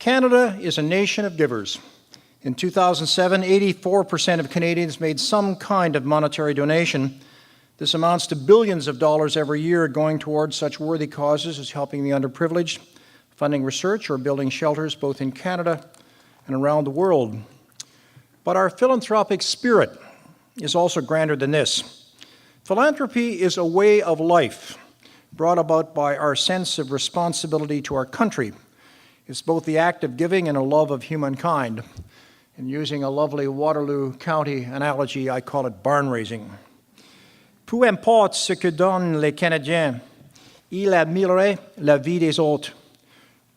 Canada is a nation of givers. In 2007, 84% of Canadians made some kind of monetary donation. This amounts to billions of dollars every year going towards such worthy causes as helping the underprivileged, funding research, or building shelters both in Canada and around the world. But our philanthropic spirit is also grander than this. Philanthropy is a way of life brought about by our sense of responsibility to our country. It's both the act of giving and a love of humankind. And using a lovely Waterloo County analogy, I call it barn raising. Peu importe ce que donnent les Canadiens, ils admireraient la vie des autres,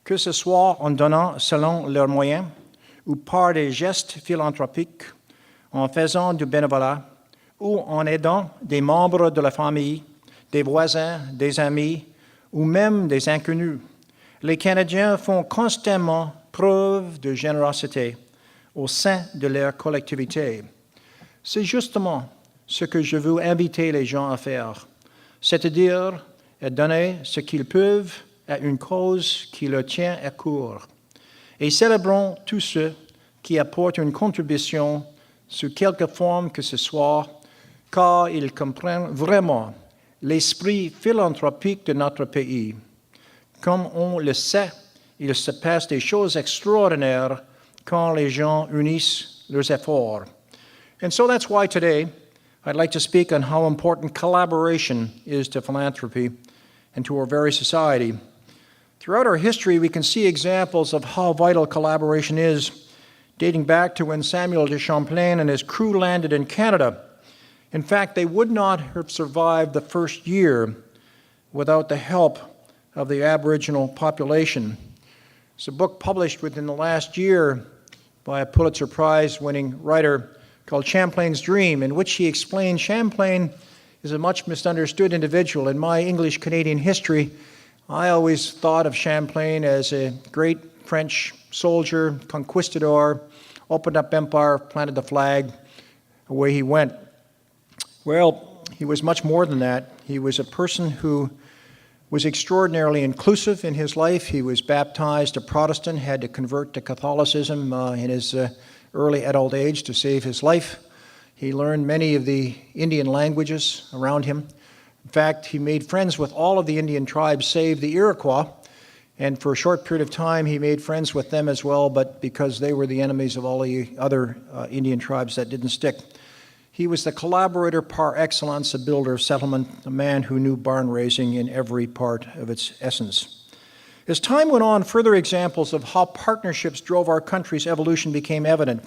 que ce soit en donnant selon leurs moyens ou par des gestes philanthropiques, en faisant du bénévolat ou en aidant des membres de la famille, des voisins, des amis ou même des inconnus. Les Canadiens font constamment preuve de générosité au sein de leur collectivité. C'est justement ce que je veux inviter les gens à faire, c'est-à-dire à donner ce qu'ils peuvent à une cause qui leur tient à cœur. Et célébrons tous ceux qui apportent une contribution sous quelque forme que ce soit, car ils comprennent vraiment l'esprit philanthropique de notre pays. Comme on le sait, il se passe des choses extraordinaires quand les gens unissent leurs efforts. And so that's why today I'd like to speak on how important collaboration is to philanthropy and to our very society. Throughout our history, we can see examples of how vital collaboration is, dating back to when Samuel de Champlain and his crew landed in Canada. In fact, they would not have survived the first year without the help of the Aboriginal population. It's a book published within the last year by a Pulitzer Prize-winning writer called Champlain's Dream, in which he explained Champlain is a much misunderstood individual. In my English-Canadian history, I always thought of Champlain as a great French soldier, conquistador, opened up empire, planted the flag, away he went. Well, he was much more than that. He was a person who was extraordinarily inclusive in his life. He was baptized a Protestant, had to convert to Catholicism in his early adult age to save his life. He learned many of the Indian languages around him. In fact, he made friends with all of the Indian tribes save the Iroquois, and for a short period of time he made friends with them as well, but because they were the enemies of all the other Indian tribes, that didn't stick. He was the collaborator par excellence, a builder of settlement, a man who knew barn raising in every part of its essence. As time went on, further examples of how partnerships drove our country's evolution became evident.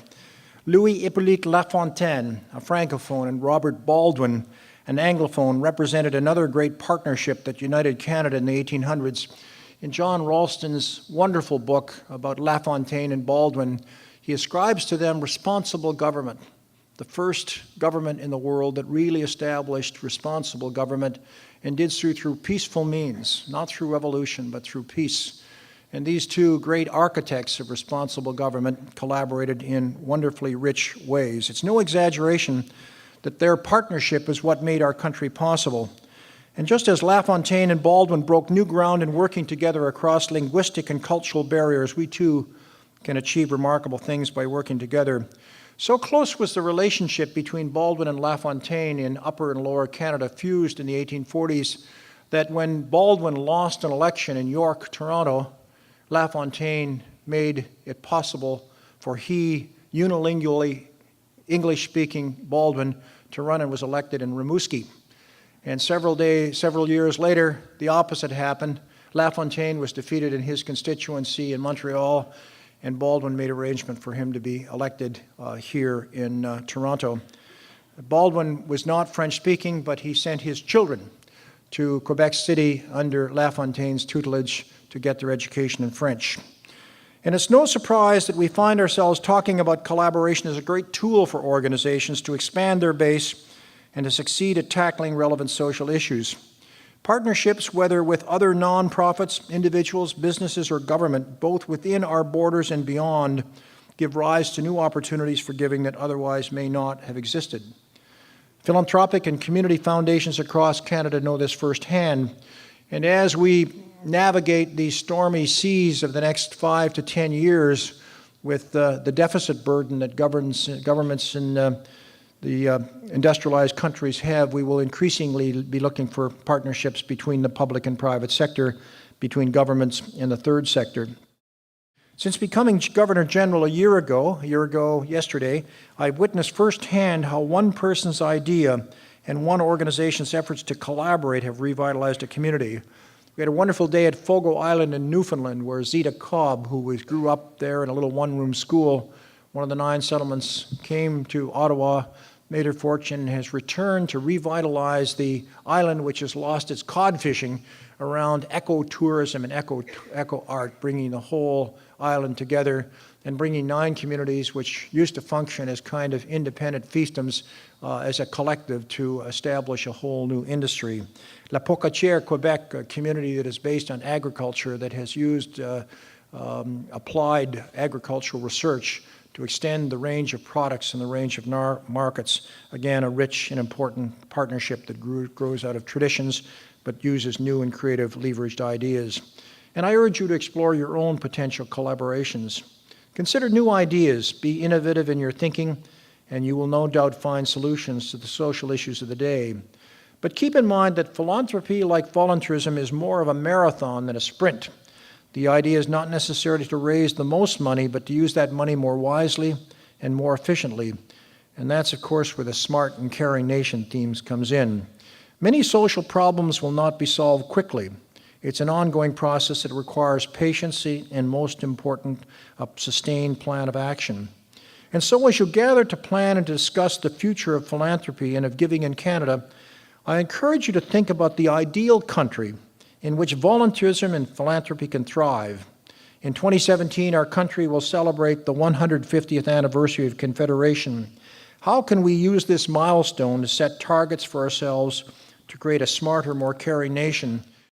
Louis Hippolyte Lafontaine, a Francophone, and Robert Baldwin, an Anglophone, represented another great partnership that united Canada in the 1800s. In John Ralston's wonderful book about Lafontaine and Baldwin, he ascribes to them responsible government, the first government in the world that really established responsible government and did so through peaceful means, not through revolution, but through peace. And these two great architects of responsible government collaborated in wonderfully rich ways. It's no exaggeration that their partnership is what made our country possible. And just as Lafontaine and Baldwin broke new ground in working together across linguistic and cultural barriers, we too can achieve remarkable things by working together. So close was the relationship between Baldwin and Lafontaine in Upper and Lower Canada, fused in the 1840s, that when Baldwin lost an election in York, Toronto, Lafontaine made it possible for he, unilingually English-speaking Baldwin, to run and was elected in Rimouski. And several years later, the opposite happened. Lafontaine was defeated in his constituency in Montreal, and Baldwin made arrangement for him to be elected here in Toronto. Baldwin was not French-speaking, but he sent his children to Quebec City under Lafontaine's tutelage to get their education in French. And it's no surprise that we find ourselves talking about collaboration as a great tool for organizations to expand their base and to succeed at tackling relevant social issues. Partnerships, whether with other nonprofits, individuals, businesses, or government, both within our borders and beyond, give rise to new opportunities for giving that otherwise may not have existed. Philanthropic and community foundations across Canada know this firsthand. And as we navigate these stormy seas of the next 5 to 10 years with the deficit burden that governments in the industrialized countries have, we will increasingly be looking for partnerships between the public and private sector, between governments and the third sector. Since becoming Governor General a year ago yesterday, I've witnessed firsthand how one person's idea and one organization's efforts to collaborate have revitalized a community. We had a wonderful day at Fogo Island in Newfoundland, where Zita Cobb, who grew up there in a little one-room school, one of the 9 settlements, came to Ottawa, made her fortune, and has returned to revitalize the island, which has lost its cod fishing, around ecotourism and eco art, bringing the whole island together and bringing 9 communities which used to function as kind of independent fiefdoms as a collective to establish a whole new industry. La Pocatière, Quebec, a community that is based on agriculture that has used applied agricultural research to extend the range of products and the range of markets. Again, a rich and important partnership that grows out of traditions but uses new and creative leveraged ideas. And I urge you to explore your own potential collaborations. Consider new ideas, be innovative in your thinking, and you will no doubt find solutions to the social issues of the day. But keep in mind that philanthropy, like volunteerism, is more of a marathon than a sprint. The idea is not necessarily to raise the most money, but to use that money more wisely and more efficiently. And that's, of course, where the smart and caring nation themes comes in. Many social problems will not be solved quickly. It's an ongoing process that requires patience and, most important, a sustained plan of action. And so as you gather to plan and discuss the future of philanthropy and of giving in Canada, I encourage you to think about the ideal country in which volunteerism and philanthropy can thrive. In 2017, our country will celebrate the 150th anniversary of Confederation. How can we use this milestone to set targets for ourselves to create a smarter, more caring nation